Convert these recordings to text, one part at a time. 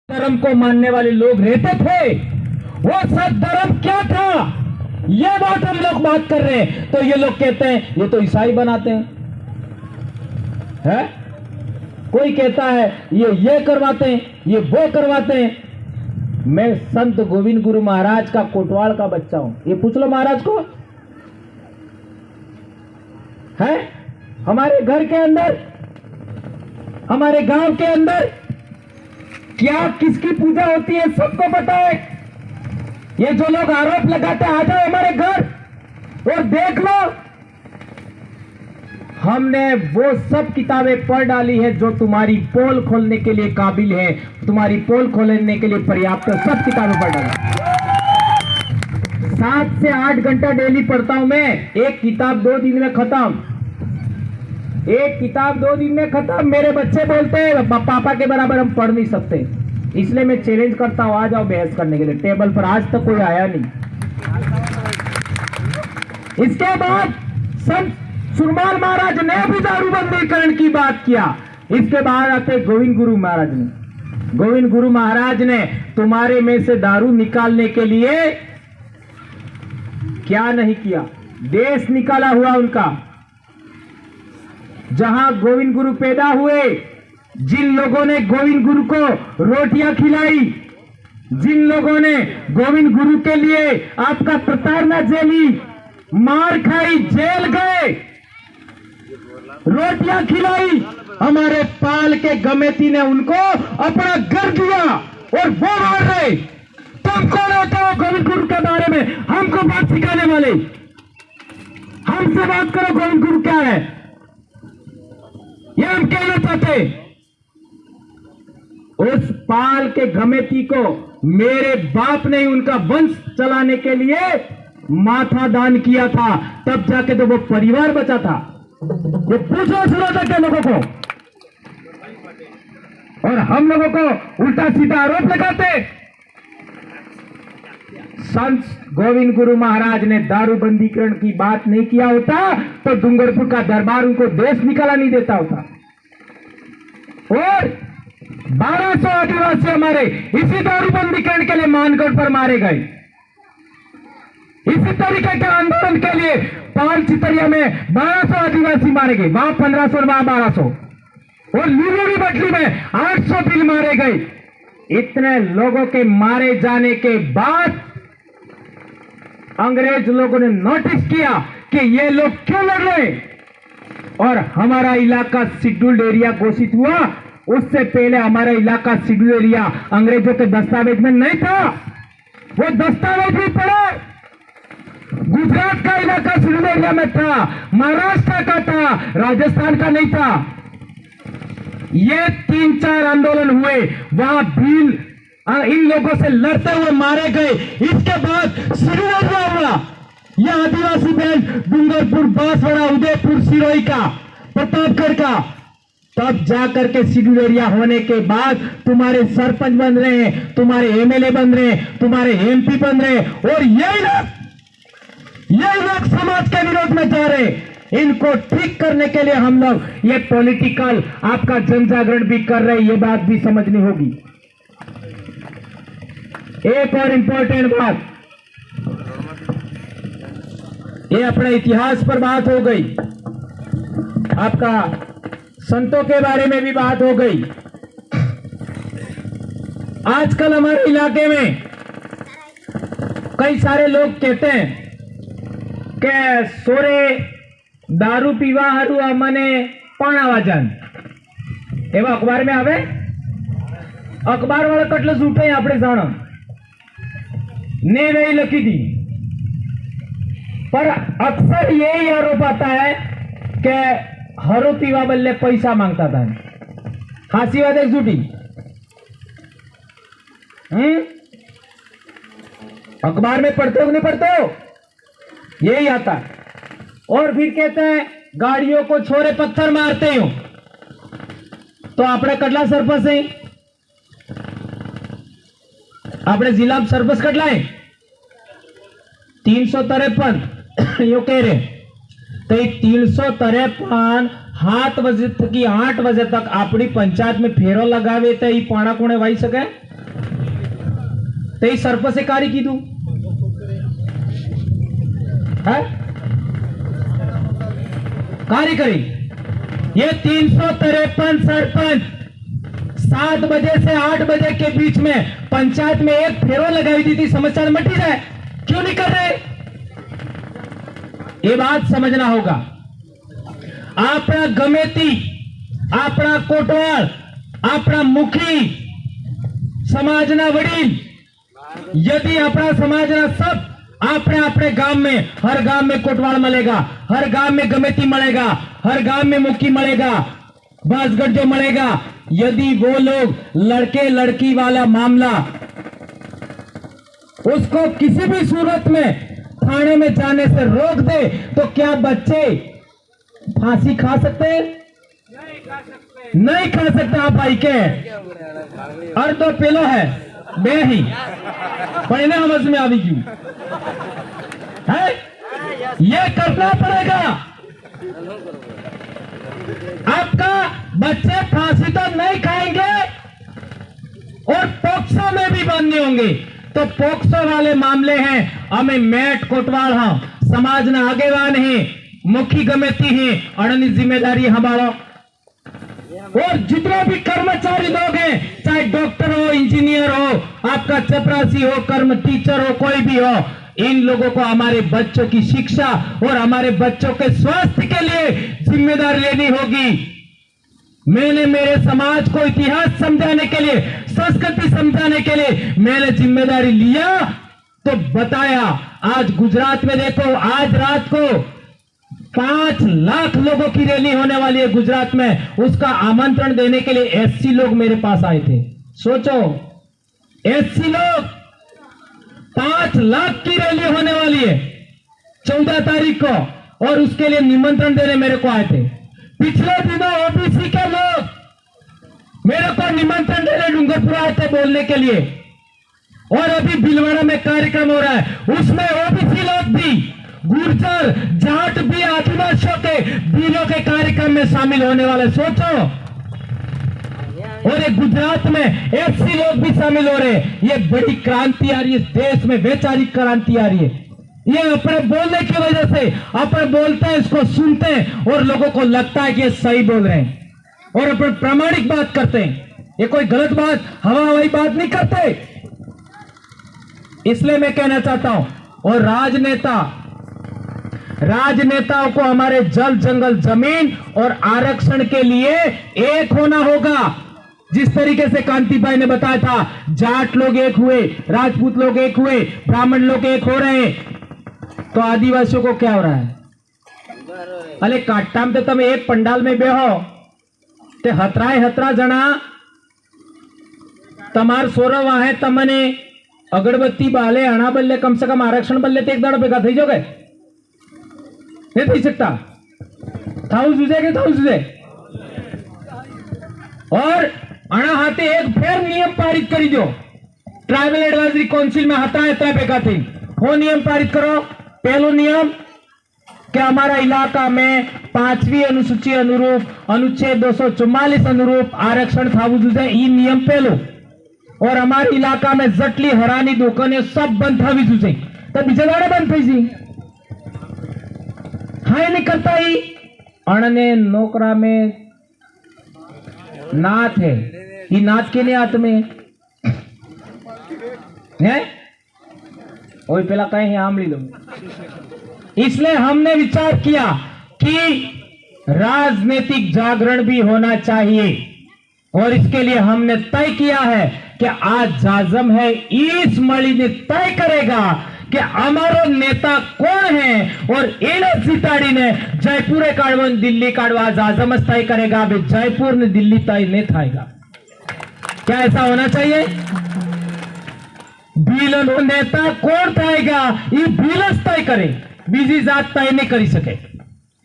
धर्म को मानने वाले लोग रहते थे, वो सत धर्म क्या था, ये बात हम लोग बात कर रहे हैं। तो ये लोग कहते हैं ये तो ईसाई बनाते हैं, कोई कहता है ये करवाते हैं, ये वो करवाते हैं। मैं संत गोविंद गुरु महाराज का कोटवाल का बच्चा हूं, ये पूछ लो महाराज को। है हमारे घर के अंदर, हमारे गांव के अंदर क्या किसकी पूजा होती है सबको पता है। ये जो लोग आरोप लगाते हैं, आ जाओ हमारे घर और देख लो, हमने वो सब किताबें पढ़ डाली है जो तुम्हारी पोल खोलने के लिए काबिल है, तुम्हारी पोल खोलने के लिए पर्याप्त है, सब किताबें पढ़ डाली। 7 से 8 घंटा डेली पढ़ता हूं मैं, एक किताब 2 दिन में खत्म, एक किताब 2 दिन में खत्म। मेरे बच्चे बोलते हैं पापा के बराबर हम पढ़ नहीं सकते, इसलिए मैं चैलेंज करता हूं, आ जाओ बहस करने के लिए टेबल पर। आज तक कोई आया नहीं। इसके बाद संत सुरमाल महाराज ने भी दारूबंदीकरण की बात किया। इसके बाद आते गोविंद गुरु महाराज ने। गोविंद गुरु महाराज ने तुम्हारे में से दारू निकालने के लिए क्या नहीं किया, देश निकाला हुआ उनका। जहां गोविंद गुरु पैदा हुए, जिन लोगों ने गोविंद गुरु को रोटियां खिलाई, जिन लोगों ने गोविंद गुरु के लिए आपका प्रताड़ना झेली, मार खाई, जेल गए, रोटियां खिलाई, हमारे पाल के गमेती ने उनको अपना घर दिया और वो मार रहे। तुम कौन होते हो गोविंद गुरु के बारे में हमको बात सिखाने वाले? हमसे बात करो, गोविंद गुरु क्या है ये हम कहना चाहते। उस पाल के गमेती को मेरे बाप ने उनका वंश चलाने के लिए माथा दान किया था, तब जाके तो वो परिवार बचा था। ये पूछो सुरोधा के लोगों को, और हम लोगों को उल्टा सीधा आरोप लगाते। संत गोविंद गुरु महाराज ने दारूबंदीकरण की बात नहीं किया होता तो डूंगरपुर का दरबार उनको देश निकाला नहीं देता होता। और 1200 आदिवासी हमारे इसी दारूबंदीकरण के लिए मानगढ़ पर मारे गए। इसी तरीके के आंदोलन के लिए पाल चितरिया में 1200 आदिवासी मारे गए, वहां 1500 वहां 1200, और लीलोरी बटली में 800 बिल मारे गए। इतने लोगों के मारे जाने के बाद अंग्रेज लोगों ने नोटिस किया कि ये लोग क्यों लड़ रहे, और हमारा इलाका शेड्यूल्ड एरिया घोषित हुआ। उससे पहले हमारा इलाका शेड्यूल्ड एरिया अंग्रेजों के दस्तावेज में नहीं था। वो दस्तावेज भी पढ़ो, गुजरात का इलाका शेड्यूल्ड एरिया में था, महाराष्ट्र का था, राजस्थान का नहीं था। ये 3-4 आंदोलन हुए, वहां भील इन लोगों से लड़ते हुए मारे गए। इसके बाद शेड्यूल्ड एरिया हुआ, यह आदिवासी बेल्ट डूंगरपुर, बांसवाड़ा, उदयपुर, सिरोही का, प्रतापगढ़ का, तब जाकर के शेड्यूल्ड एरिया होने के बाद तुम्हारे सरपंच बन रहे हैं, तुम्हारे एमएलए बन रहे हैं, तुम्हारे एमपी बन रहे हैं, और यही लोग समाज के विरोध में जा रहे हैं। इनको ठीक करने के लिए हम लोग ये पॉलिटिकल आपका जन जागरण भी कर रहे हैं, ये बात भी समझनी होगी। एक और इंपॉर्टेंट बात, ये अपने इतिहास पर बात हो गई, आपका संतों के बारे में भी बात हो गई। आजकल हमारे इलाके में कई सारे लोग कहते हैं कि सोरे दारू पीवा हारू अमने पण आवा जान, एवं अखबार में आवे। अखबार वाला कटल झूठे આપણે જાણો ने वही लखी थी, पर अक्सर यही आरोप आता है कि हरो पीवा बदले पैसा मांगता था। खासी बात है झूठी? अखबार में पढ़ते हो नहीं पढ़ते हो, यही आता है। और फिर कहते हैं गाड़ियों को छोरे पत्थर मारते हो, तो आपने कटला सरपंच है, आपने जिला सरपंच कटला है 353 यो कह रहे, तो 353 7 बजे थकी 8 बजे तक अपनी पंचायत में फेरो लगावे तो ई पाणा कोने वाई सके? तो ई सरपंचे कार्य कीधु है कार्य करी। ये 353 सरपंच 7 बजे से 8 बजे के बीच में पंचायत में एक फेरो लगाई दी थी, समस्या मटी जाए, क्यों नहीं कर रहे? ये बात समझना होगा। अपना गमेती, अपना कोटवाल, अपना मुखी समाजना वडील, यदि अपना समाजना सब अपने अपने गांव में, हर गांव में कोटवाल मिलेगा, हर गांव में गमेती मिलेगा, हर गांव में मुखी मिलेगा, बासगढ़ जो मिलेगा, यदि वो लोग लड़के लड़की वाला मामला उसको किसी भी सूरत में थाने में जाने से रोक दे तो क्या बच्चे फांसी खा सकते हैं? नहीं खा सकते। आप भाई के और तो पेलो है बे ही पहले समझ में आवी क्यों है? ये करना पड़ेगा। आपका बच्चे फांसी तो नहीं खाएंगे और पोक्सो में भी बंद नहीं होंगे। तो पोक्सो वाले मामले हैं, हमें मैट कोटवाल हाँ समाज ना आगेवान है, मुखी गमेती है, अड़नी जिम्मेदारी हमारा। और जितने भी कर्मचारी लोग हैं, चाहे डॉक्टर हो, इंजीनियर हो, आपका चपरासी हो, कर्म टीचर हो, कोई भी हो, इन लोगों को हमारे बच्चों की शिक्षा और हमारे बच्चों के स्वास्थ्य के लिए जिम्मेदारी लेनी होगी। मैंने मेरे समाज को इतिहास समझाने के लिए, संस्कृति समझाने के लिए मैंने जिम्मेदारी लिया तो बताया। आज गुजरात में देखो, आज रात को 5 लाख लोगों की रैली होने वाली है गुजरात में, उसका आमंत्रण देने के लिए एससी लोग मेरे पास आए थे। सोचो, एससी लोग 5 लाख की रैली होने वाली है 14 तारीख को, और उसके लिए निमंत्रण देने मेरे को आए थे। पिछले दिनों ओबीसी के लोग मेरे को निमंत्रण देने डूंगरपुर आए थे बोलने के लिए, और अभी भीलवाड़ा में कार्यक्रम हो रहा है, उसमें ओबीसी लोग भी, गुर्जर जाट भी, आदिवासियों के दिनों के कार्यक्रम में शामिल होने वाले। सोचो, और एक गुजरात में एससी लोग भी शामिल हो रहे हैं। ये बड़ी क्रांति आ रही है, देश में वैचारिक क्रांति आ रही है। ये अपने बोलने की वजह से, अपने बोलते हैं, इसको सुनते हैं और लोगों को लगता है कि ये सही बोल रहे हैं और अपने प्रामाणिक बात करते हैं। ये कोई गलत बात, हवा हवाई बात नहीं करते। इसलिए मैं कहना चाहता हूं, और राजनेताओं को हमारे जल जंगल जमीन और आरक्षण के लिए एक होना होगा। जिस तरीके से कांति भाई ने बताया था, जाट लोग एक हुए, राजपूत लोग एक हुए, ब्राह्मण लोग एक हो रहे हैं, तो आदिवासियों को क्या हो रहा है? अरे काटाम तो तुम एक पंडाल में बेहो ते हतरा जना तमार सोरवा है, तमने अगरबत्ती बाले अणा बल्ले कम से कम आरक्षण बल्ले तो एक दाड़ भेगा थी जोगे नहीं थी सकता थाऊ जुजे के थाऊ जुजे। और अणा हाथे एक फेर नियम पारित करी दो, ट्राइबल एडवाइजरी काउंसिल में हतरा भेगा थी, वो नियम पारित करो। पहलो नियम कि हमारा इलाका में 5वीं अनुसूची अनुरूप, अनुच्छेद 244 अनुरूप आरक्षण थाऊ जुजे, ई नियम पहलो। और हमारे इलाका में जटली हरानी दुकानें सब बंद था जुजे, तो बिजदाड़े बंद थी जी हाँ नहीं करता ही। अणने नौकरा में नाथ है, ये नाथ के लिए हाथ में है, वही पहला कहीं आम ली लो। इसलिए हमने विचार किया कि राजनीतिक जागरण भी होना चाहिए, और इसके लिए हमने तय किया है कि आज जाजम है, इस मणि ने तय करेगा कि हमारो नेता कौन है, और इन सिताड़ी ने जयपुर काढ़वा दिल्ली काढ़वा जाजम तय करेगा। अभी जयपुर ने दिल्ली तय नहीं थाएगा। क्या ऐसा होना चाहिए? भीलन नेता कौन थाएगा, ये भीलस तय करे, बीजी जात तय नहीं कर सके।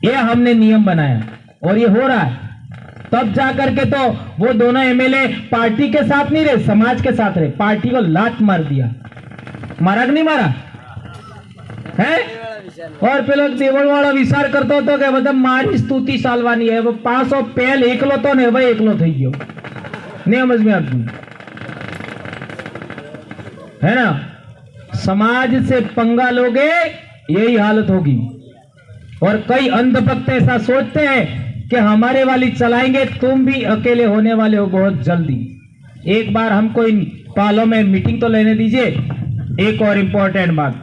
ये हमने नियम बनाया और ये हो रहा है। तब जाकर के तो वो दोनों एमएलए पार्टी के साथ नहीं रहे, समाज के साथ रहे। पार्टी को लात मार दिया, मारा कि नहीं मारा है। और પેલો દેવળવાળો વિચાર કરતો હતો કે બધા મારી સ્તુતિ ચાલવાની है, 500 પહેલ એકલો તો ને હવે એકલો થઈ ગયો, नहीं समझ में आती है ना। समाज से पंगा लोगे यही हालत होगी। और कई अंधभक्त ऐसा सोचते हैं कि हमारे वाली चलाएंगे, तुम भी अकेले होने वाले हो बहुत जल्दी। एक बार हमको इन पालों में मीटिंग तो लेने दीजिए। एक और इम्पोर्टेंट बात,